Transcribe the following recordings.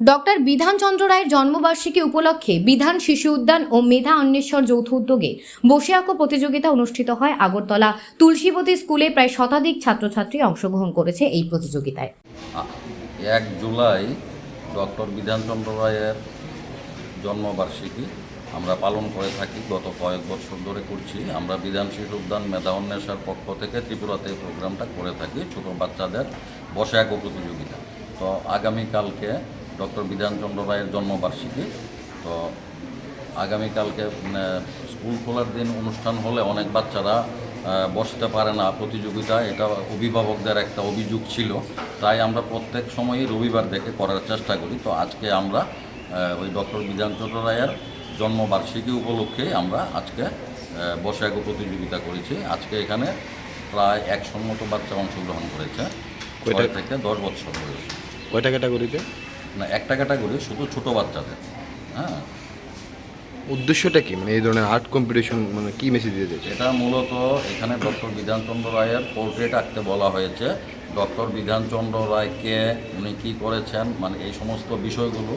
Doctor Bidhanchandra রায়ের জন্মবার্ষিকী উপলক্ষে বিধান শিশু উদ্যান ও মেধা অন্বেষণ যৌথ উদ্যোগে বসে আঁকো প্রতিযোগিতা অনুষ্ঠিত হয়। আগরতলা তুলসীবতী স্কুলে প্রায় শতাধিক ছাত্রছাত্রী অংশগ্রহণ করেছে এই প্রতিযোগিতায়। 1 জুলাই ডক্টর বিধানচন্দ্র রায়ের জন্মবার্ষিকী আমরা পালন করে থাকি, গত কয়েক বছর ধরে করছি। আমরা বিধান শিশু উদ্যান মেধা অন্বেষার পক্ষ থেকে ত্রিপুরাতে এই প্রোগ্রামটা করে থাকি, ছোটো বাচ্চাদের বসে আঁকো প্রতিযোগিতা। তো আগামীকালকে ডক্টর বিধানচন্দ্র রায়ের জন্মবার্ষিকী, তো আগামীকালকে স্কুল খোলার দিন অনুষ্ঠান হলে অনেক বাচ্চারা বসতে পারে না প্রতিযোগিতা, এটা অভিভাবকদের একটা অভিযোগ ছিল। তাই আমরা প্রত্যেক সময়ই রবিবার দেখে করার চেষ্টা করি। তো আজকে আমরা ওই ডক্টর বিধানচন্দ্র রায়ের জন্মবার্ষিকী উপলক্ষে আমরা আজকে বসে আঁকো প্রতিযোগিতা করেছি। আজকে এখানে প্রায় 100 মতো বাচ্চা অংশগ্রহণ করেছে, 6 থেকে 10 বছর বয়স। কয়টা ক্যাটাগরিতে? না, একটা ক্যাটাগরি শুধু ছোটো বাচ্চাদের। হ্যাঁ, উদ্দেশ্যটা কি, মানে এই ধরনের আর্ট কম্পিটিশন মানে কি মেসেজ দিতে চাইছে? এটা মূলত এখানে ডক্টর বিধানচন্দ্র রায়ের পোর্ট্রেট আঁকতে বলা হয়েছে। ডক্টর বিধানচন্দ্র রায়কে উনি কী করেছেন, মানে এই সমস্ত বিষয়গুলো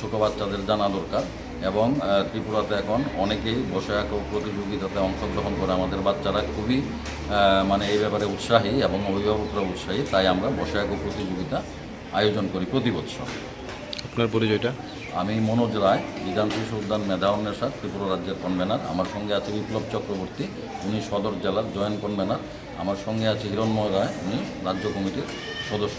ছোটো বাচ্চাদের জানা দরকার। এবং ত্রিপুরাতে এখন অনেকেই বসে আঁকো প্রতিযোগিতাতে অংশগ্রহণ করে, আমাদের বাচ্চারা খুবই মানে এই ব্যাপারে উৎসাহী এবং অভিভাবকরা উৎসাহী। তাই আমরা বসে আঁকো প্রতিযোগিতা আয়োজন করি প্রতি বছর। আপনার পরিচয়টা? আমি মনোজ রায়, বিধান শিশু উদ্যান মেধা অন্বেষণ ত্রিপুরা রাজ্যের কনভেনার। আমার সঙ্গে আছে বিপ্লব চক্রবর্তী, উনি সদর জেলার জয়েন্ট কনভেনার। আমার সঙ্গে আছে হিরণময় রায়, উনি রাজ্য কমিটির সদস্য।